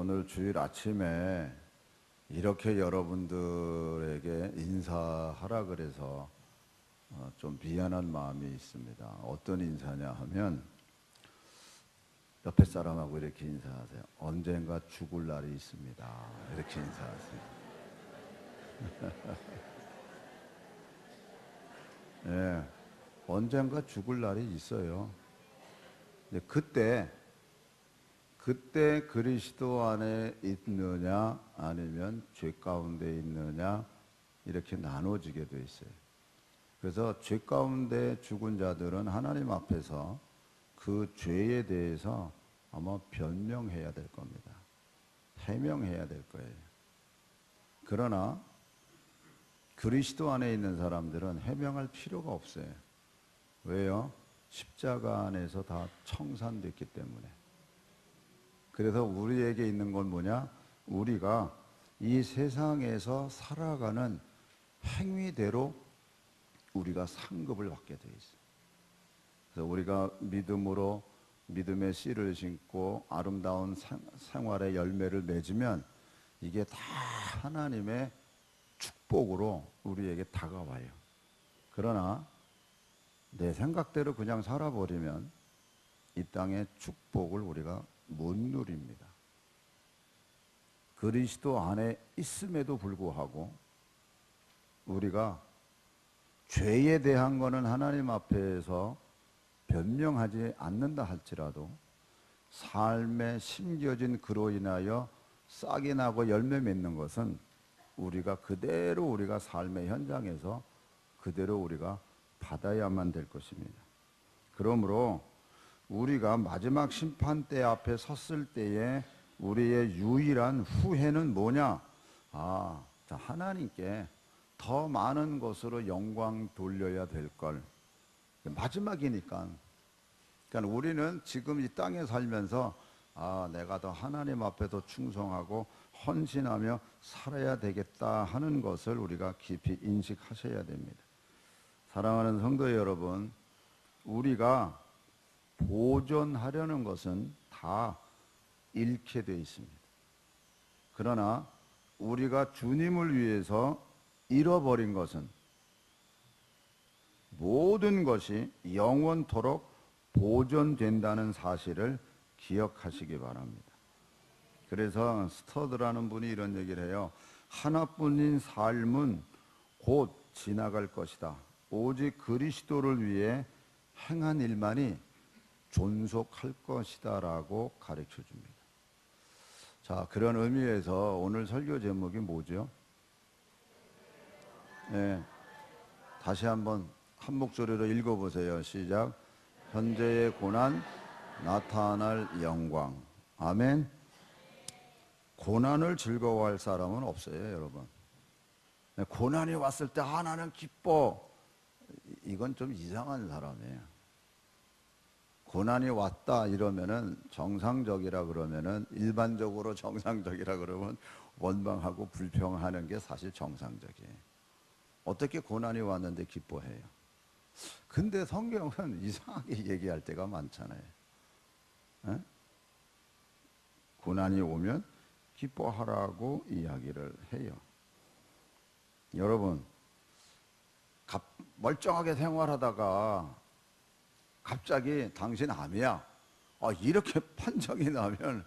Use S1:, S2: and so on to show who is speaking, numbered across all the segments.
S1: 오늘 주일 아침에 이렇게 여러분들에게 인사하라 그래서 좀 미안한 마음이 있습니다. 어떤 인사냐 하면 옆에 사람하고 이렇게 인사하세요. 언젠가 죽을 날이 있습니다. 이렇게 인사하세요. 예, 언젠가 죽을 날이 있어요. 그때 그리스도 안에 있느냐 아니면 죄 가운데 있느냐 이렇게 나눠지게 돼 있어요. 그래서 죄 가운데 죽은 자들은 하나님 앞에서 그 죄에 대해서 아마 변명해야 될 겁니다. 해명해야 될 거예요. 그러나 그리스도 안에 있는 사람들은 해명할 필요가 없어요. 왜요? 십자가 안에서 다 청산됐기 때문에. 그래서 우리에게 있는 건 뭐냐? 우리가 이 세상에서 살아가는 행위대로 우리가 상급을 받게 돼 있어요. 그래서 우리가 믿음으로 믿음의 씨를 심고 아름다운 생활의 열매를 맺으면 이게 다 하나님의 축복으로 우리에게 다가와요. 그러나 내 생각대로 그냥 살아버리면 이 땅의 축복을 우리가 못 누립니다. 그리스도 안에 있음에도 불구하고 우리가 죄에 대한 거는 하나님 앞에서 변명하지 않는다 할지라도 삶에 심겨진 그로 인하여 싹이 나고 열매 맺는 것은 우리가 그대로 우리가 삶의 현장에서 그대로 우리가 받아야만 될 것입니다. 그러므로 우리가 마지막 심판대 앞에 섰을 때에 우리의 유일한 후회는 뭐냐? 하나님께 더 많은 것으로 영광 돌려야 될 걸. 마지막이니까. 그러니까 우리는 지금 이 땅에 살면서 내가 더 하나님 앞에 더 충성하고 헌신하며 살아야 되겠다 하는 것을 우리가 깊이 인식하셔야 됩니다. 사랑하는 성도 여러분, 우리가 보존하려는 것은 다 잃게 되어 있습니다. 그러나 우리가 주님을 위해서 잃어버린 것은 모든 것이 영원토록 보존된다는 사실을 기억하시기 바랍니다. 그래서 스터드라는 분이 이런 얘기를 해요. 하나뿐인 삶은 곧 지나갈 것이다. 오직 그리스도를 위해 행한 일만이 존속할 것이다 라고 가르쳐 줍니다. 자, 그런 의미에서 오늘 설교 제목이 뭐죠? 네, 다시 한번 한 목소리로 읽어보세요. 시작. 현재의 고난, 나타날 영광. 아멘. 고난을 즐거워할 사람은 없어요, 여러분. 고난이 왔을 때 나는 기뻐. 이건 좀 이상한 사람이에요. 고난이 왔다 이러면은 정상적이라 그러면은 일반적으로 정상적이라 그러면 원망하고 불평하는 게 사실 정상적이에요. 어떻게 고난이 왔는데 기뻐해요? 근데 성경은 이상하게 얘기할 때가 많잖아요. 에? 고난이 오면 기뻐하라고 이야기를 해요. 여러분, 멀쩡하게 생활하다가 갑자기 당신 암이야. 이렇게 판정이 나면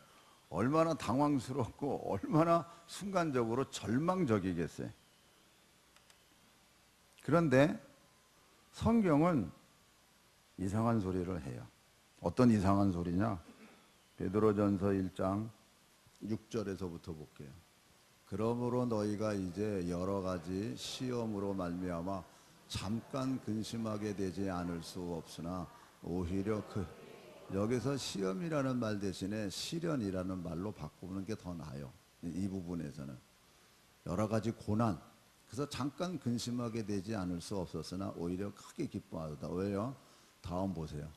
S1: 얼마나 당황스럽고 얼마나 순간적으로 절망적이겠어요. 그런데 성경은 이상한 소리를 해요. 어떤 이상한 소리냐? 베드로전서 1장 6절에서부터 볼게요. 그러므로 너희가 이제 여러 가지 시험으로 말미암아 잠깐 근심하게 되지 않을 수 없으나 오히려 여기서 시험이라는 말 대신에 시련이라는 말로 바꾸는 게 더 나아요. 이 부분에서는 여러 가지 고난, 그래서 잠깐 근심하게 되지 않을 수 없었으나 오히려 크게 기뻐하다. 왜요? 다음 보세요.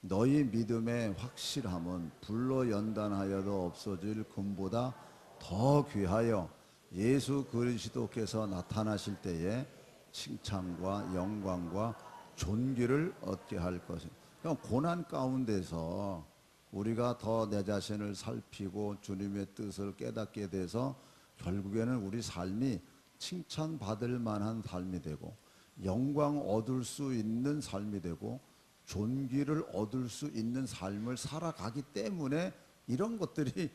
S1: 너희 믿음의 확실함은 불로 연단하여도 없어질 금보다 더 귀하여 예수 그리스도께서 나타나실 때에 칭찬과 영광과 존귀를 얻게 할 것입니다. 그러니까 고난 가운데서 우리가 더 내 자신을 살피고 주님의 뜻을 깨닫게 돼서 결국에는 우리 삶이 칭찬받을 만한 삶이 되고 영광 얻을 수 있는 삶이 되고 존귀를 얻을 수 있는 삶을 살아가기 때문에 이런 것들이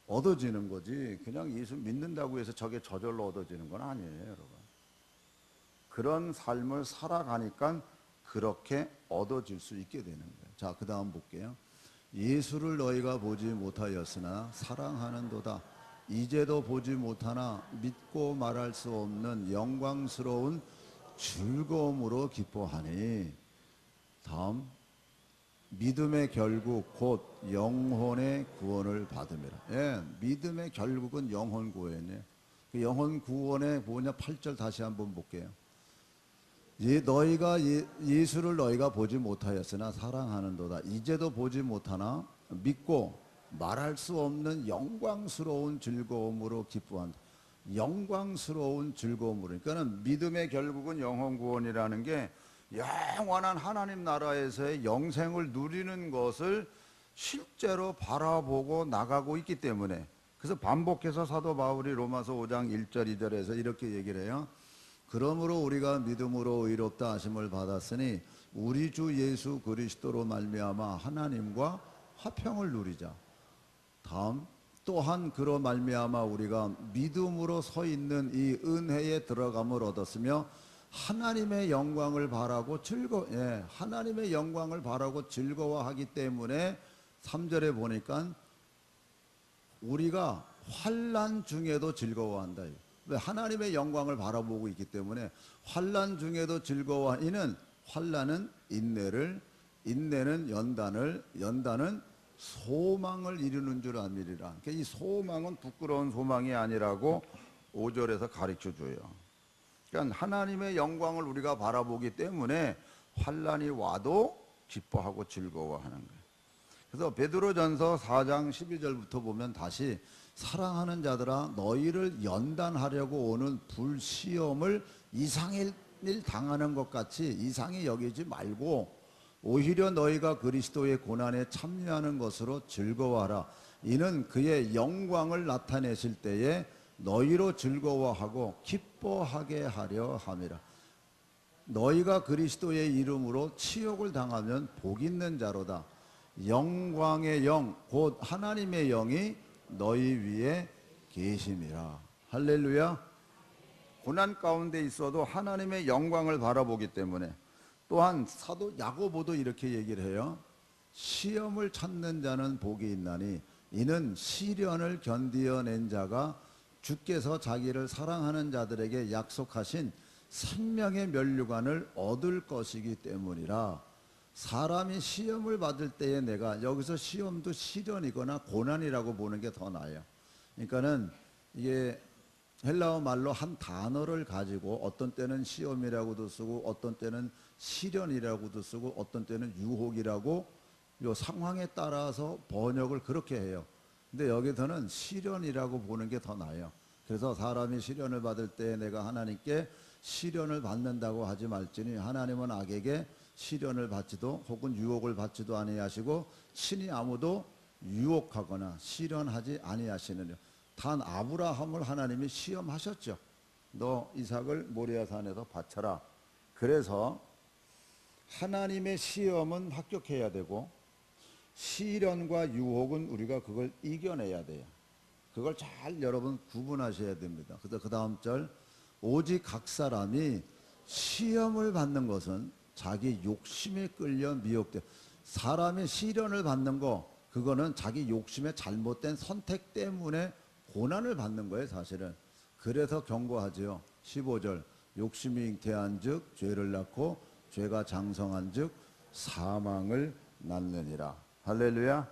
S1: 얻어지는 거지. 그냥 예수 믿는다고 해서 저게 저절로 얻어지는 건 아니에요, 여러분. 그런 삶을 살아가니까 그렇게 얻어질 수 있게 되는 거예요. 자, 그 다음 볼게요. 예수를 너희가 보지 못하였으나 사랑하는도다. 이제도 보지 못하나 믿고 말할 수 없는 영광스러운 즐거움으로 기뻐하니. 다음, 믿음의 결국 곧 영혼의 구원을 받음이라. 예, 믿음의 결국은 영혼 구원이에요. 그 영혼 구원의 뭐냐? 8절 다시 한번 볼게요. 예수를 너희가 보지 못하였으나 사랑하는도다. 이제도 보지 못하나 믿고 말할 수 없는 영광스러운 즐거움으로 기뻐한다. 영광스러운 즐거움으로. 그러니까 믿음의 결국은 영혼 구원이라는 게 영원한 하나님 나라에서의 영생을 누리는 것을 실제로 바라보고 나가고 있기 때문에. 그래서 반복해서 사도 바울이 로마서 5장 1절 2절에서 이렇게 얘기를 해요. 그러므로 우리가 믿음으로 의롭다 하심을 받았으니 우리 주 예수 그리스도로 말미암아 하나님과 화평을 누리자. 다음, 또한 그로 말미암아 우리가 믿음으로 서 있는 이 은혜에 들어감을 얻었으며 하나님의 영광을 바라고 하나님의 영광을 바라고 즐거워하기 때문에 3절에 보니까 우리가 환난 중에도 즐거워한다. 왜? 하나님의 영광을 바라보고 있기 때문에 환난 중에도 즐거워하는. 이는 환난은 인내를, 인내는 연단을, 연단은 소망을 이루는 줄 아미리라. 그러니까 이 소망은 부끄러운 소망이 아니라고 5절에서 가르쳐 줘요. 그러니까 하나님의 영광을 우리가 바라보기 때문에 환난이 와도 기뻐하고 즐거워하는 거예요. 그래서 베드로전서 4장 12절부터 보면 다시 사랑하는 자들아 너희를 연단하려고 오는 불시험을 이상일 당하는 것 같이 이상히 여기지 말고 오히려 너희가 그리스도의 고난에 참여하는 것으로 즐거워하라. 이는 그의 영광을 나타내실 때에 너희로 즐거워하고 기뻐하게 하려 함이라. 너희가 그리스도의 이름으로 치욕을 당하면 복 있는 자로다. 영광의 영 곧 하나님의 영이 너희 위에 계심이라. 할렐루야. 고난 가운데 있어도 하나님의 영광을 바라보기 때문에. 또한 사도 야고보도 이렇게 얘기를 해요. 시험을 찾는 자는 복이 있나니 이는 시련을 견디어낸 자가 주께서 자기를 사랑하는 자들에게 약속하신 생명의 면류관을 얻을 것이기 때문이라. 사람이 시험을 받을 때에 내가 여기서 시험도 시련이거나 고난이라고 보는 게 더 나아요. 그러니까는 이게 헬라어 말로 한 단어를 가지고 어떤 때는 시험이라고도 쓰고 어떤 때는 시련이라고도 쓰고 어떤 때는 유혹이라고 요 상황에 따라서 번역을 그렇게 해요. 근데 여기서는 시련이라고 보는 게 더 나아요. 그래서 사람이 시련을 받을 때 내가 하나님께 시련을 받는다고 하지 말지니 하나님은 악에게 시련을 받지도 혹은 유혹을 받지도 아니하시고 친히 아무도 유혹하거나 시련하지 아니하시느냐. 단 아브라함을 하나님이 시험하셨죠. 너 이삭을 모리아 산에서 바쳐라. 그래서 하나님의 시험은 합격해야 되고 시련과 유혹은 우리가 그걸 이겨내야 돼요. 그걸 잘 여러분 구분하셔야 됩니다. 그래서 그 다음 절, 오직 각 사람이 시험을 받는 것은 자기 욕심에 끌려 미혹돼. 사람이 시련을 받는 거 그거는 자기 욕심의 잘못된 선택 때문에 고난을 받는 거예요, 사실은. 그래서 경고하지요. 15절, 욕심이 잉태한 즉 죄를 낳고 죄가 장성한 즉 사망을 낳느니라. 할렐루야.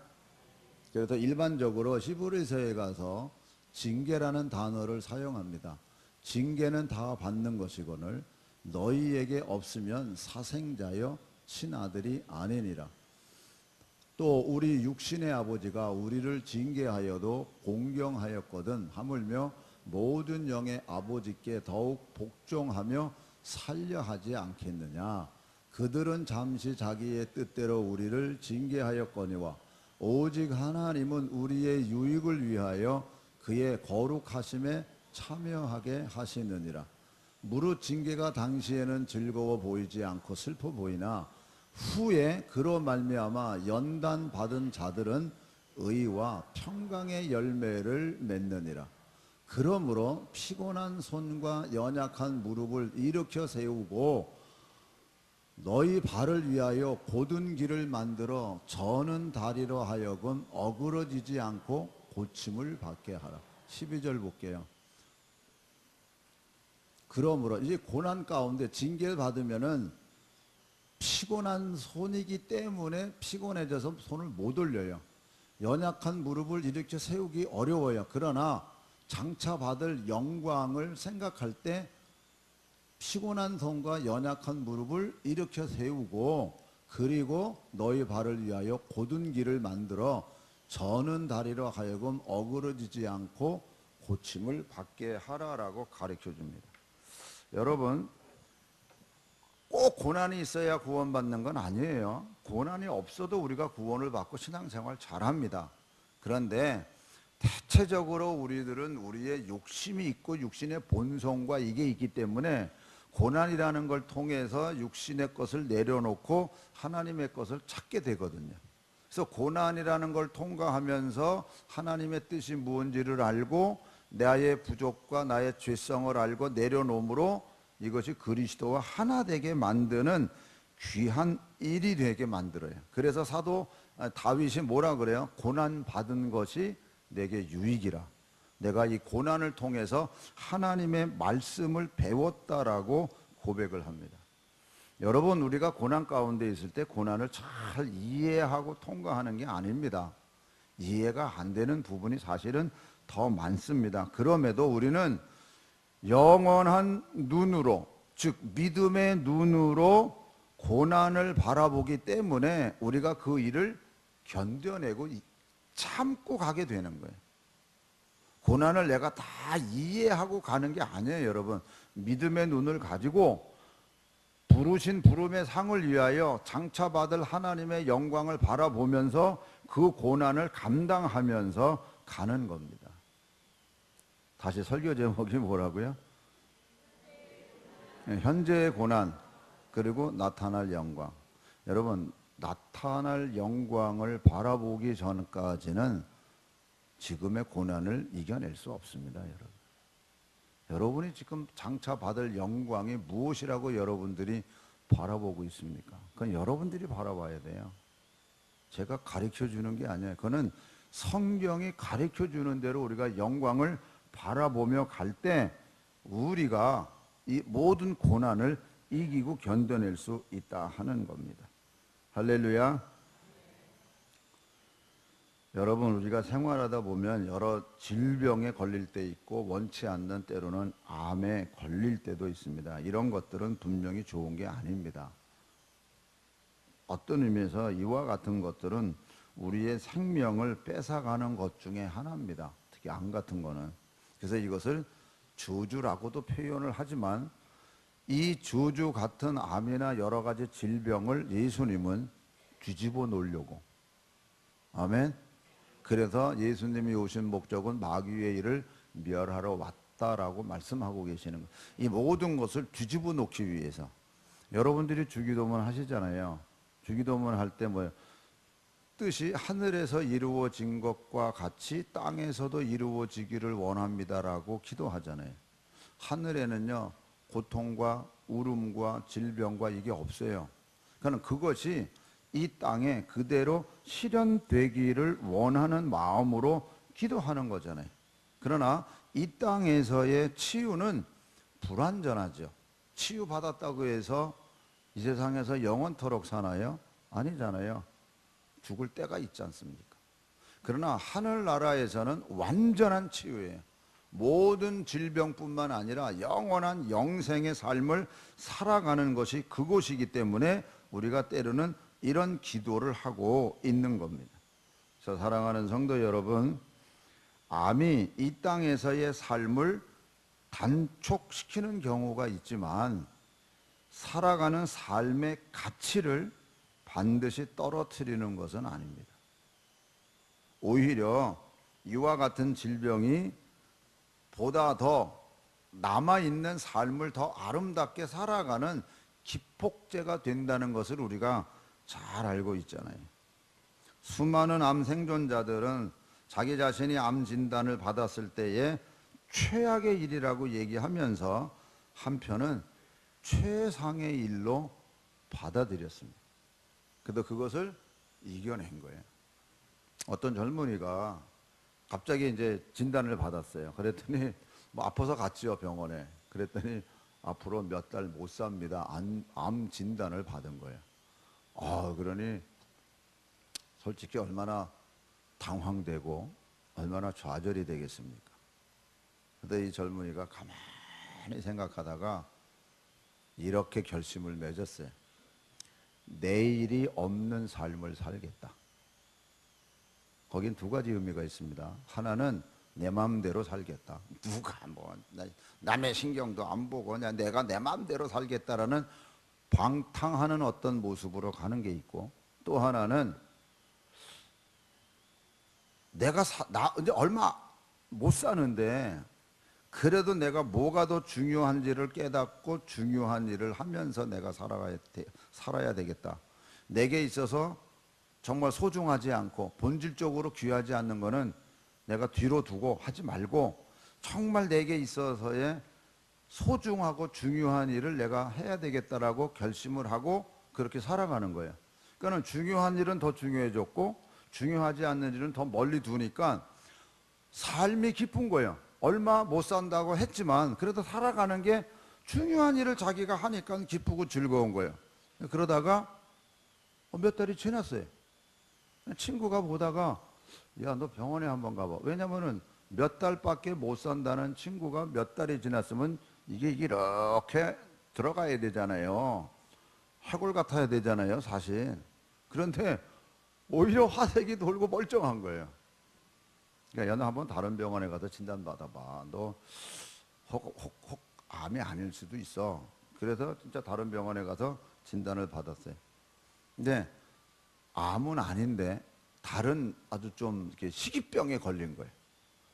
S1: 그래서 일반적으로 히브리서에 가서 징계라는 단어를 사용합니다. 징계는 다 받는 것이거늘 너희에게 없으면 사생자여 친아들이 아니니라. 또 우리 육신의 아버지가 우리를 징계하여도 공경하였거든 하물며 모든 영의 아버지께 더욱 복종하며 살려 하지 않겠느냐. 그들은 잠시 자기의 뜻대로 우리를 징계하였거니와 오직 하나님은 우리의 유익을 위하여 그의 거룩하심에 참여하게 하시느니라. 무릇 징계가 당시에는 즐거워 보이지 않고 슬퍼 보이나 후에 그로 말미암아 연단 받은 자들은 의와 평강의 열매를 맺느니라. 그러므로 피곤한 손과 연약한 무릎을 일으켜 세우고 너희 발을 위하여 곧은 길을 만들어 저는 다리로 하여금 어그러지지 않고 고침을 받게 하라. 12절 볼게요. 그러므로 이제 고난 가운데 징계를 받으면은 피곤한 손이기 때문에 피곤해져서 손을 못 올려요. 연약한 무릎을 일으켜 세우기 어려워요. 그러나 장차 받을 영광을 생각할 때 피곤한 손과 연약한 무릎을 일으켜 세우고 그리고 너희 발을 위하여 곧은 길을 만들어 저는 다리로 하여금 어그러지지 않고 고침을 받게 하라라고 가르쳐 줍니다. 여러분, 꼭 고난이 있어야 구원받는 건 아니에요. 고난이 없어도 우리가 구원을 받고 신앙생활 잘합니다. 그런데 대체적으로 우리들은 우리의 욕심이 있고 육신의 본성과 이게 있기 때문에 고난이라는 걸 통해서 육신의 것을 내려놓고 하나님의 것을 찾게 되거든요. 그래서 고난이라는 걸 통과하면서 하나님의 뜻이 무엇인지를 알고 나의 부족과 나의 죄성을 알고 내려놓음으로 이것이 그리스도와 하나 되게 만드는 귀한 일이 되게 만들어요. 그래서 사도 다윗이 뭐라 그래요? 고난 받은 것이 내게 유익이라. 내가 이 고난을 통해서 하나님의 말씀을 배웠다라고 고백을 합니다. 여러분, 우리가 고난 가운데 있을 때 고난을 잘 이해하고 통과하는 게 아닙니다. 이해가 안 되는 부분이 사실은 더 많습니다. 그럼에도 우리는 영원한 눈으로, 즉 믿음의 눈으로 고난을 바라보기 때문에 우리가 그 일을 견뎌내고 참고 가게 되는 거예요. 고난을 내가 다 이해하고 가는 게 아니에요, 여러분. 믿음의 눈을 가지고 부르신 부름의 상을 위하여 장차 받을 하나님의 영광을 바라보면서 그 고난을 감당하면서 가는 겁니다. 다시 설교 제목이 뭐라고요? 현재의 고난 그리고 나타날 영광. 여러분, 나타날 영광을 바라보기 전까지는 지금의 고난을 이겨낼 수 없습니다, 여러분. 여러분이 지금 장차 받을 영광이 무엇이라고 여러분들이 바라보고 있습니까? 그건 여러분들이 바라봐야 돼요. 제가 가르쳐 주는 게 아니에요. 그거는 성경이 가르쳐 주는 대로 우리가 영광을 바라보며 갈 때 우리가 이 모든 고난을 이기고 견뎌낼 수 있다 하는 겁니다. 할렐루야. 여러분, 우리가 생활하다 보면 여러 질병에 걸릴 때 있고 원치 않는 때로는 암에 걸릴 때도 있습니다. 이런 것들은 분명히 좋은 게 아닙니다. 어떤 의미에서 이와 같은 것들은 우리의 생명을 뺏어가는 것 중에 하나입니다. 특히 암 같은 거는. 그래서 이것을 저주라고도 표현을 하지만 이 저주 같은 암이나 여러 가지 질병을 예수님은 뒤집어 놓으려고. 아멘. 그래서 예수님이 오신 목적은 마귀의 일을 멸하러 왔다라고 말씀하고 계시는 거예요. 이 모든 것을 뒤집어 놓기 위해서. 여러분들이 주기도문 하시잖아요. 주기도문 할 때 뭐예요? 뜻이 하늘에서 이루어진 것과 같이 땅에서도 이루어지기를 원합니다라고 기도하잖아요. 하늘에는요, 고통과 울음과 질병과 이게 없어요. 그러니까 그것이 이 땅에 그대로 실현되기를 원하는 마음으로 기도하는 거잖아요. 그러나 이 땅에서의 치유는 불완전하죠. 치유받았다고 해서 이 세상에서 영원토록 사나요? 아니잖아요. 죽을 때가 있지 않습니까? 그러나 하늘나라에서는 완전한 치유예요. 모든 질병뿐만 아니라 영원한 영생의 삶을 살아가는 것이 그곳이기 때문에 우리가 때로는 이런 기도를 하고 있는 겁니다. 그래서 사랑하는 성도 여러분, 암이 이 땅에서의 삶을 단촉시키는 경우가 있지만 살아가는 삶의 가치를 반드시 떨어뜨리는 것은 아닙니다. 오히려 이와 같은 질병이 보다 더 남아있는 삶을 더 아름답게 살아가는 기폭제가 된다는 것을 우리가 잘 알고 있잖아요. 수많은 암 생존자들은 자기 자신이 암 진단을 받았을 때에 최악의 일이라고 얘기하면서 한편은 최상의 일로 받아들였습니다. 그래도 그것을 이겨낸 거예요. 어떤 젊은이가 갑자기 이제 진단을 받았어요. 그랬더니 뭐 아파서 갔지요, 병원에. 그랬더니 앞으로 몇 달 못 삽니다. 암 진단을 받은 거예요. 그러니 솔직히 얼마나 당황되고 얼마나 좌절이 되겠습니까? 그런데 이 젊은이가 가만히 생각하다가 이렇게 결심을 맺었어요. 내일이 없는 삶을 살겠다. 거긴 두 가지 의미가 있습니다. 하나는 내 마음대로 살겠다. 누가 뭐 남의 신경도 안 보고 그냥 내가 내 마음대로 살겠다라는 방탕하는 어떤 모습으로 가는 게 있고, 또 하나는 내가 나 이제 얼마 못 사는데 그래도 내가 뭐가 더 중요한지를 깨닫고 중요한 일을 하면서 내가 살아야 되겠다. 내게 있어서 정말 소중하지 않고 본질적으로 귀하지 않는 거는 내가 뒤로 두고 하지 말고 정말 내게 있어서의 소중하고 중요한 일을 내가 해야 되겠다라고 결심을 하고 그렇게 살아가는 거예요. 그러니까 중요한 일은 더 중요해졌고 중요하지 않는 일은 더 멀리 두니까 삶이 기쁜 거예요. 얼마 못 산다고 했지만 그래도 살아가는 게 중요한 일을 자기가 하니까 기쁘고 즐거운 거예요. 그러다가 몇 달이 지났어요. 친구가 보다가 야, 너 병원에 한번 가봐. 왜냐면은 몇 달밖에 못 산다는 친구가 몇 달이 지났으면 이게 이렇게 들어가야 되잖아요. 해골 같아야 되잖아요, 사실. 그런데 오히려 화색이 돌고 멀쩡한 거예요. 그러니까 야, 너 한번 다른 병원에 가서 진단 받아봐. 너 혹 암이 아닐 수도 있어. 그래서 진짜 다른 병원에 가서 진단을 받았어요. 근데 암은 아닌데 다른 아주 좀 이렇게 식이병에 걸린 거예요.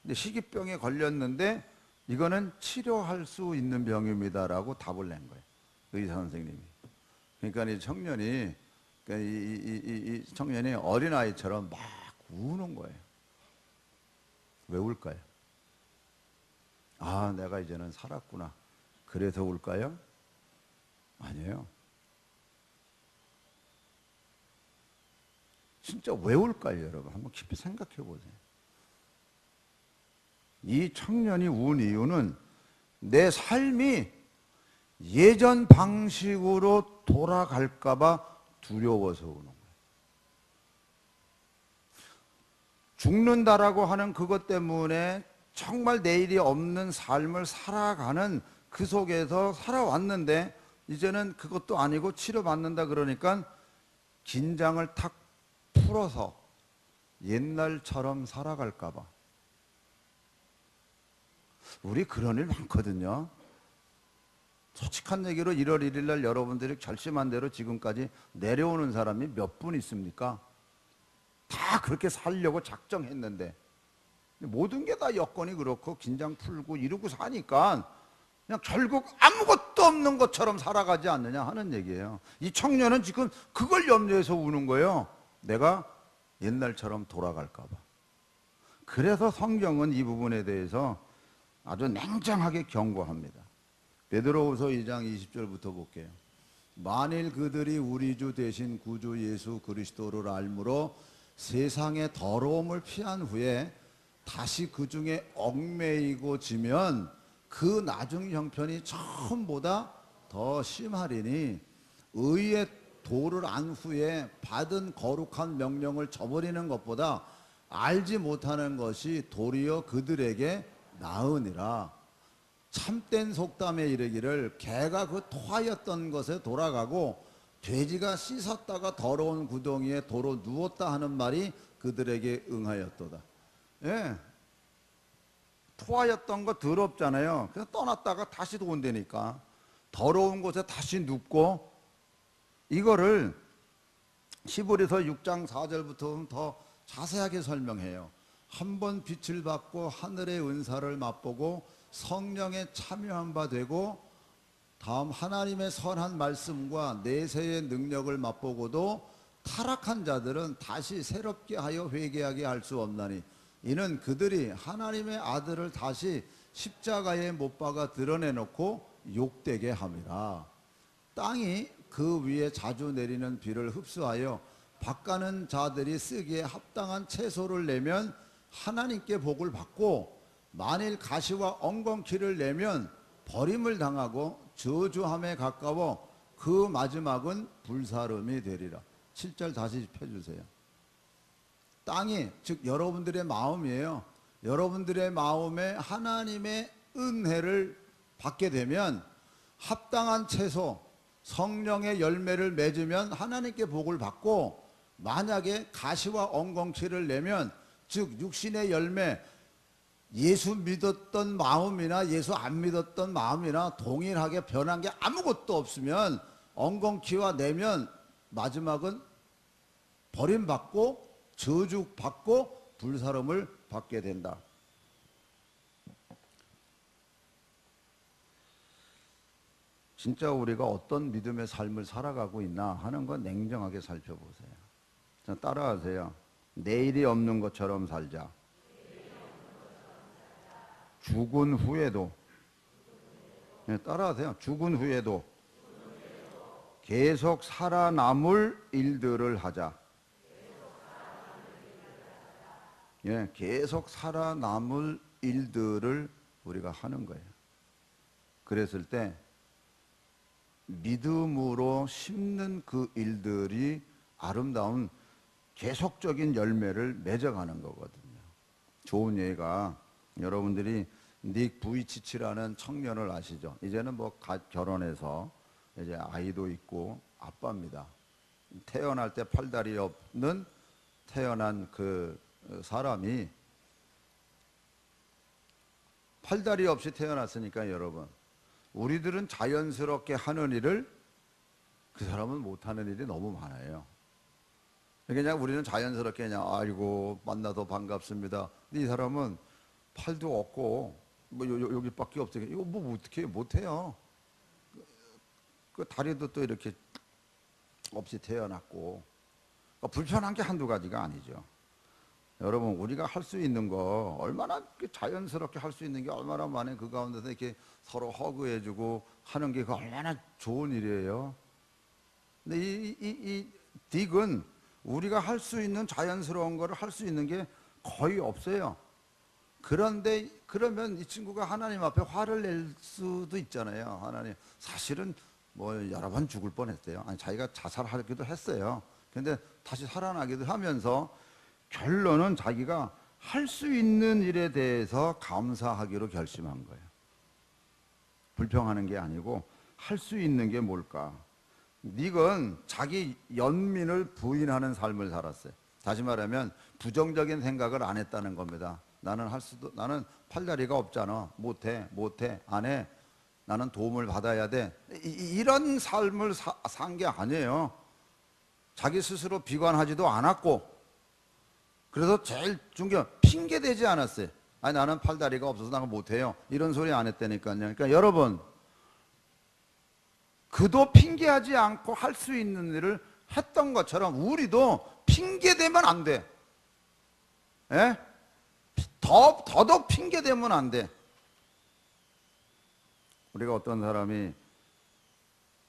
S1: 근데 식이병에 걸렸는데 이거는 치료할 수 있는 병입니다라고 답을 낸 거예요. 의사 선생님이. 그러니까 이 청년이 이 청년이 어린아이처럼 막 우는 거예요. 왜 울까요? 아, 내가 이제는 살았구나. 그래서 울까요? 아니에요. 진짜 왜 울까요, 여러분? 한번 깊이 생각해 보세요. 이 청년이 운 이유는 내 삶이 예전 방식으로 돌아갈까봐 두려워서 우는 거예요. 죽는다라고 하는 그것 때문에 정말 내일이 없는 삶을 살아가는 그 속에서 살아왔는데 이제는 그것도 아니고 치료받는다 그러니까 긴장을 탁 풀어서 옛날처럼 살아갈까 봐. 우리 그런 일 많거든요. 솔직한 얘기로 1월 1일 날 여러분들이 결심한 대로 지금까지 내려오는 사람이 몇 분 있습니까? 다 그렇게 살려고 작정했는데 모든 게 다 여건이 그렇고 긴장 풀고 이러고 사니까 그냥 결국 아무것도 없는 것처럼 살아가지 않느냐 하는 얘기예요. 이 청년은 지금 그걸 염려해서 우는 거예요. 내가 옛날처럼 돌아갈까 봐. 그래서 성경은 이 부분에 대해서 아주 냉정하게 경고합니다. 베드로후서 2장 20절부터 볼게요. 만일 그들이 우리 주 대신 구주 예수 그리스도를 알므로 세상의 더러움을 피한 후에 다시 그 중에 얽매이고 지면 그 나중 형편이 처음보다 더 심하리니 의의 도를 안 후에 받은 거룩한 명령을 저버리는 것보다 알지 못하는 것이 도리어 그들에게 나으니라. 참된 속담에 이르기를 개가 그 토하였던 것에 돌아가고 돼지가 씻었다가 더러운 구덩이에 도로 누웠다 하는 말이 그들에게 응하였도다. 예, 토하였던 거 더럽잖아요. 그래서 떠났다가 다시 온다니까. 더러운 곳에 다시 눕고, 이거를 히브리서 6장 4절부터 더 자세하게 설명해요. 한번 빛을 받고 하늘의 은사를 맛보고 성령에 참여한 바 되고 다음 하나님의 선한 말씀과 내세의 능력을 맛보고도 타락한 자들은 다시 새롭게 하여 회개하게 할 수 없나니 이는 그들이 하나님의 아들을 다시 십자가에 못 박아 드러내놓고 욕되게 함이라. 땅이 그 위에 자주 내리는 비를 흡수하여 밭가는 자들이 쓰기에 합당한 채소를 내면 하나님께 복을 받고 만일 가시와 엉겅퀴를 내면 버림을 당하고 저주함에 가까워 그 마지막은 불사름이 되리라. 7절 다시 펴주세요. 땅이 즉 여러분들의 마음이에요. 여러분들의 마음에 하나님의 은혜를 받게 되면 합당한 채소 성령의 열매를 맺으면 하나님께 복을 받고 만약에 가시와 엉겅퀴를 내면 즉 육신의 열매 예수 믿었던 마음이나 예수 안 믿었던 마음이나 동일하게 변한 게 아무것도 없으면 엉겅퀴와 내면 마지막은 버림받고 저주받고 불사름을 받게 된다. 진짜 우리가 어떤 믿음의 삶을 살아가고 있나 하는 건 냉정하게 살펴보세요. 자, 따라하세요. 내일이 없는 것처럼 살자. 죽은 후에도 따라하세요. 죽은 후에도 계속 살아남을 일들을 하자. 계속 살아남을 일들을 우리가 하는 거예요. 그랬을 때 믿음으로 심는 그 일들이 아름다운 계속적인 열매를 맺어가는 거거든요. 좋은 예가 여러분들이 닉 부이치치라는 청년을 아시죠? 이제는 뭐 결혼해서 이제 아이도 있고 아빠입니다. 태어날 때 팔다리 없는 태어난 그 사람이 팔다리 없이 태어났으니까 여러분 우리들은 자연스럽게 하는 일을 그 사람은 못하는 일이 너무 많아요. 그냥 우리는 자연스럽게 그냥 아이고 만나서 반갑습니다. 근데 이 사람은 팔도 없고 뭐 여기밖에 없어요. 이거 뭐 어떻게 못해요. 그 다리도 또 이렇게 없이 태어났고 그러니까 불편한 게 한두 가지가 아니죠. 여러분 우리가 할 수 있는 거 얼마나 자연스럽게 할 수 있는 게 얼마나 많아요. 그 가운데서 이렇게 서로 허그해주고 하는 게 얼마나 좋은 일이에요. 근데 이 딕은 우리가 할 수 있는 자연스러운 거를 할 수 있는 게 거의 없어요. 그런데 그러면 이 친구가 하나님 앞에 화를 낼 수도 있잖아요. 하나님 사실은 뭐 여러 번 죽을 뻔했대요. 아니 자기가 자살하기도 했어요. 근데 다시 살아나기도 하면서 결론은 자기가 할 수 있는 일에 대해서 감사하기로 결심한 거예요. 불평하는 게 아니고 할 수 있는 게 뭘까? 닉은 자기 연민을 부인하는 삶을 살았어요. 다시 말하면 부정적인 생각을 안 했다는 겁니다. 나는 팔다리가 없잖아. 못해, 안 해. 나는 도움을 받아야 돼. 이런 삶을 산 게 아니에요. 자기 스스로 비관하지도 않았고, 그래서 제일 중요한 핑계 대지 않았어요. 아니 나는 팔다리가 없어서 나는 못해요. 이런 소리 안 했다니까요. 그러니까 여러분, 그도 핑계하지 않고 할 수 있는 일을 했던 것처럼 우리도 핑계 대면 안 돼. 예? 더더욱 핑계 대면 안 돼. 우리가 어떤 사람이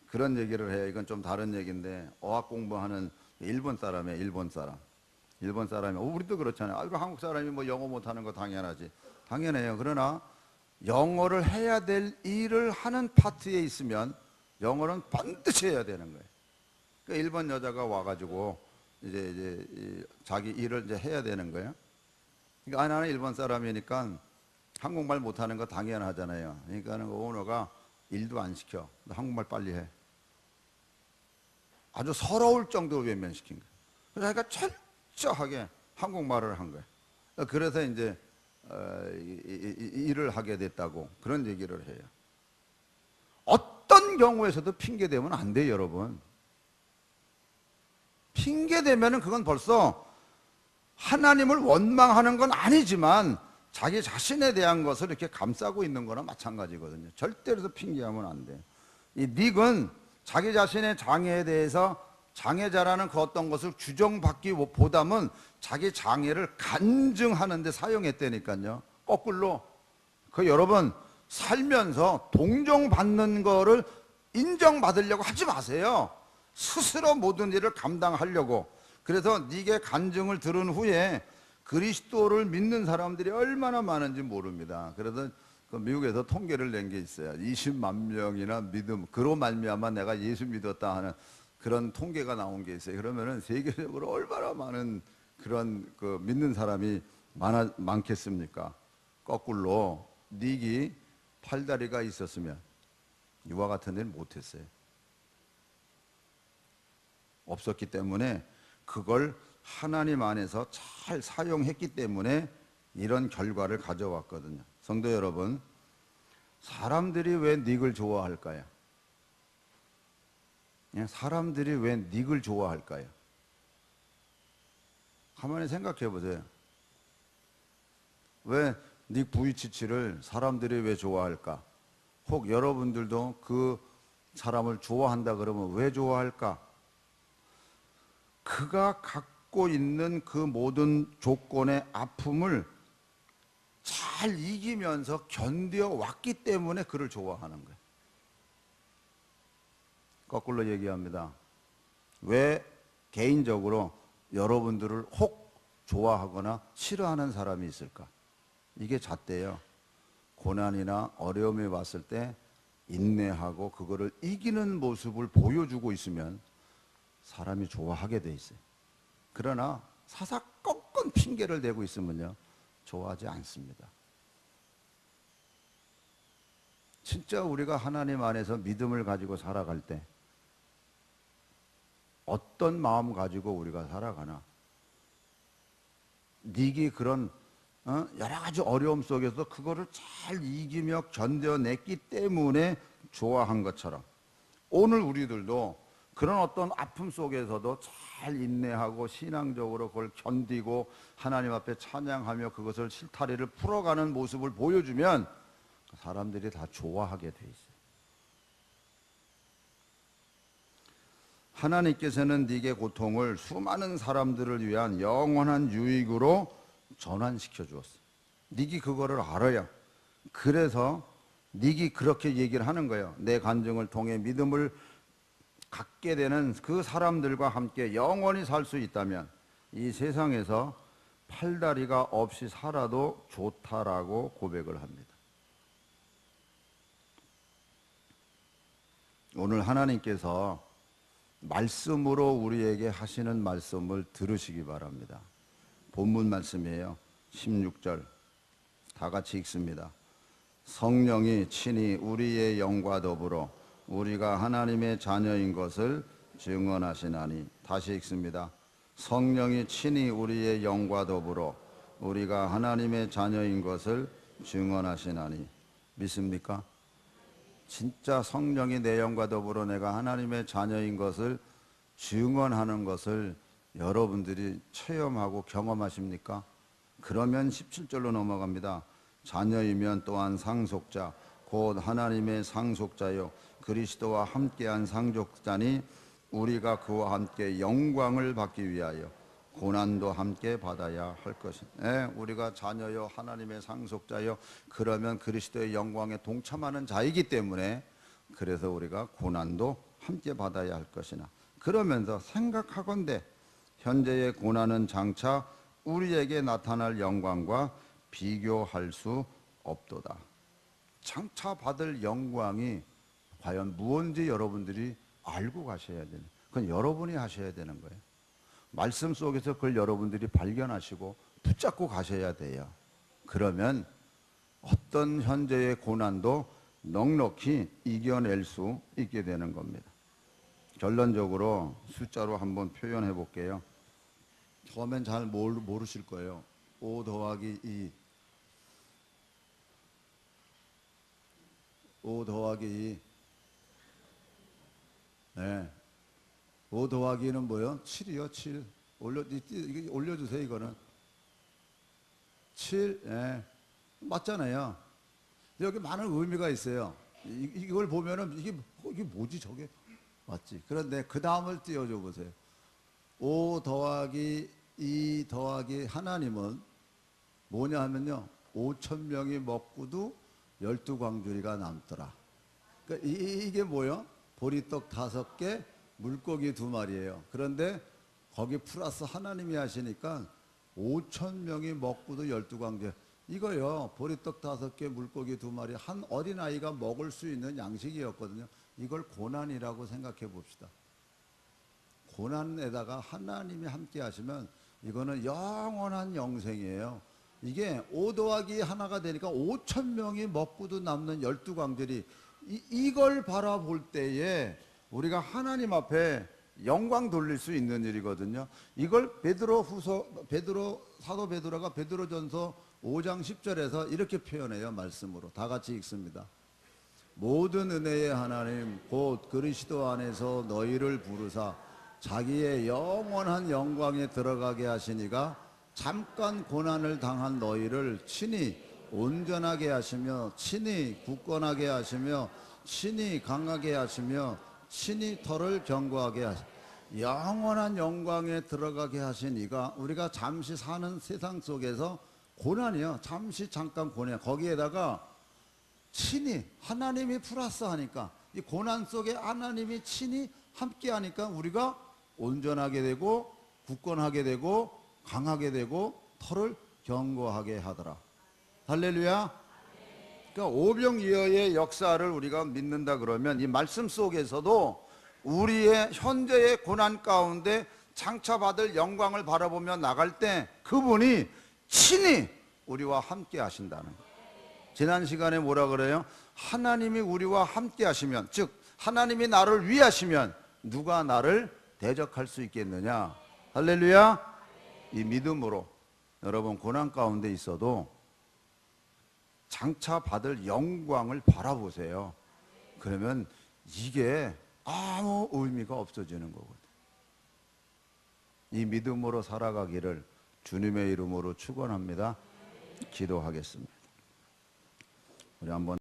S1: 그런 얘기를 해요. 이건 좀 다른 얘기인데 어학 공부하는 일본 사람이에요. 일본 사람이 우리도 그렇잖아요. 아이고 한국 사람이 뭐 영어 못하는 거 당연하지. 당연해요. 그러나 영어를 해야 될 일을 하는 파트에 있으면 영어는 반드시 해야 되는 거예요. 그러니까 일본 여자가 와가지고 이제 자기 일을 이제 해야 되는 거예요. 그러니까 나는 일본 사람이니까 한국말 못하는 거 당연하잖아요. 그러니까는 오너가 일도 안 시켜. 한국말 빨리 해. 아주 서러울 정도로 외면시킨 거예요. 그러니까 철저하게 한국말을 한 거예요. 그래서 이제 일을 하게 됐다고 그런 얘기를 해요. 어떤 경우에서도 핑계 대면 안 돼요, 여러분. 핑계 대면은 그건 벌써
S2: 하나님을 원망하는 건 아니지만 자기 자신에 대한 것을 이렇게 감싸고 있는 거나 마찬가지거든요. 절대로 핑계하면 안 돼요. 이 닉은 자기 자신의 장애에 대해서 장애자라는 그 어떤 것을 규정받기보다는 자기 장애를 간증하는 데 사용했다니까요. 거꾸로 여러분 살면서 동정받는 거를 인정받으려고 하지 마세요. 스스로 모든 일을 감당하려고. 그래서 닉의 간증을 들은 후에 그리스도를 믿는 사람들이 얼마나 많은지 모릅니다. 그래서 미국에서 통계를 낸 게 있어요. 20만 명이나 믿음, 그로 말미암아 내가 예수 믿었다 하는 그런 통계가 나온 게 있어요. 그러면은 세계적으로 얼마나 많은 그런 믿는 사람이 많겠습니까? 거꾸로 닉이 팔다리가 있었으면 이와 같은 일을 못했어요. 없었기 때문에 그걸 하나님 안에서 잘 사용했기 때문에 이런 결과를 가져왔거든요. 성도 여러분, 사람들이 왜 닉을 좋아할까요? 사람들이 왜 닉을 좋아할까요? 가만히 생각해 보세요. 왜 닉 부이치치를 사람들이 왜 좋아할까? 혹 여러분들도 그 사람을 좋아한다 그러면 왜 좋아할까? 그가 갖고 있는 그 모든 조건의 아픔을 잘 이기면서 견뎌왔기 때문에 그를 좋아하는 거예요. 거꾸로 얘기합니다. 왜 개인적으로 여러분들을 혹 좋아하거나 싫어하는 사람이 있을까? 이게 잣대예요. 고난이나 어려움이 왔을 때 인내하고 그거를 이기는 모습을 보여주고 있으면 사람이 좋아하게 돼 있어요. 그러나 사사건건 핑계를 대고 있으면요, 좋아하지 않습니다. 진짜 우리가 하나님 안에서 믿음을 가지고 살아갈 때 어떤 마음 가지고 우리가 살아가나? 닉이 그런 여러 가지 어려움 속에서 그거를 잘 이기며 견뎌냈기 때문에 좋아한 것처럼 오늘 우리들도 그런 어떤 아픔 속에서도 잘 인내하고 신앙적으로 그걸 견디고 하나님 앞에 찬양하며 그것을 실타리를 풀어가는 모습을 보여주면 사람들이 다 좋아하게 돼 있어요. 하나님께서는 네게 고통을 수많은 사람들을 위한 영원한 유익으로 전환시켜 주었어. 닉이 그거를 알아요. 그래서 닉이 그렇게 얘기를 하는 거예요. 내 간증을 통해 믿음을 갖게 되는 그 사람들과 함께 영원히 살 수 있다면 이 세상에서 팔다리가 없이 살아도 좋다라고 고백을 합니다. 오늘 하나님께서 말씀으로 우리에게 하시는 말씀을 들으시기 바랍니다. 본문 말씀이에요. 16절 다 같이 읽습니다. 성령이 친히 우리의 영과 더불어 우리가 하나님의 자녀인 것을 증언하시나니. 다시 읽습니다. 성령이 친히 우리의 영과 더불어 우리가 하나님의 자녀인 것을 증언하시나니. 믿습니까? 진짜 성령이 내 영과 더불어 내가 하나님의 자녀인 것을 증언하는 것을 여러분들이 체험하고 경험하십니까? 그러면 17절로 넘어갑니다. 자녀이면 또한 상속자 곧 하나님의 상속자요 그리스도와 함께한 상속자니 우리가 그와 함께 영광을 받기 위하여 고난도 함께 받아야 할 것이다. 우리가 자녀요 하나님의 상속자요 그러면 그리스도의 영광에 동참하는 자이기 때문에 그래서 우리가 고난도 함께 받아야 할 것이나 그러면서 생각하건대 현재의 고난은 장차 우리에게 나타날 영광과 비교할 수 없도다. 장차 받을 영광이 과연 무엇인지 여러분들이 알고 가셔야 되는, 그건 여러분이 하셔야 되는 거예요. 말씀 속에서 그걸 여러분들이 발견하시고 붙잡고 가셔야 돼요. 그러면 어떤 현재의 고난도 넉넉히 이겨낼 수 있게 되는 겁니다. 결론적으로 숫자로 한번 표현해 볼게요. 처음엔 잘 모르실 거예요. 5 더하기 2 5 더하기 2 네. 5 더하기는 뭐요? 7이요, 7. 올려주세요, 이거는.
S1: 7, 예. 맞잖아요. 여기 많은 의미가 있어요. 이걸 보면은 이게 뭐지 저게? 맞지? 그런데 그 다음을 띄워줘 보세요. 5 더하기 2 더하기 하나님은 뭐냐 하면요. 5천 명이 먹고도 12광주리가 남더라. 그러니까 이게 뭐요? 보리떡 5개, 물고기 2마리예요. 그런데 거기 플러스 하나님이 하시니까 5천 명이 먹고도 12광주. 이거요. 보리떡 5개, 물고기 2마리 한 어린아이가 먹을 수 있는 양식이었거든요. 이걸 고난이라고 생각해 봅시다. 고난에다가 하나님이 함께 하시면 이거는 영원한 영생이에요. 이게 5 더하기 하나가 되니까 5천 명이 먹고도 남는 12광절이 이걸 바라볼 때에 우리가 하나님 앞에 영광 돌릴 수 있는 일이거든요. 이걸 사도 베드로가 베드로전서 5장 10절에서 이렇게 표현해요. 말씀으로 다 같이 읽습니다. 모든 은혜의 하나님 곧 그리스도 안에서 너희를 부르사 자기의 영원한 영광에 들어가게 하시니가 잠깐 고난을 당한 너희를 친히 온전하게 하시며 친히 굳건하게 하시며 친히 강하게 하시며 친히 터를 견고하게 하시며 영원한 영광에 들어가게 하시니가 우리가 잠시 사는 세상 속에서 고난이요. 잠깐 고난. 거기에다가 친히 하나님이 플러스 하니까 이 고난 속에 하나님이 친히 함께 하니까 우리가 온전하게 되고 굳건하게 되고 강하게 되고 털을 견고하게 하더라. 할렐루야. 그러니까 오병이어의 역사를 우리가 믿는다 그러면 이 말씀 속에서도 우리의 현재의 고난 가운데 장차받을 영광을 바라보며 나갈 때 그분이 친히 우리와 함께 하신다는 거예요. 지난 시간에 뭐라 그래요? 하나님이 우리와 함께 하시면, 즉 하나님이 나를 위하시면 누가 나를 대적할 수 있겠느냐? 할렐루야. 이 믿음으로 여러분 고난 가운데 있어도 장차 받을 영광을 바라보세요. 그러면 이게 아무 의미가 없어지는 거거든요. 이 믿음으로 살아가기를 주님의 이름으로 축원합니다. 기도하겠습니다. 우리 한번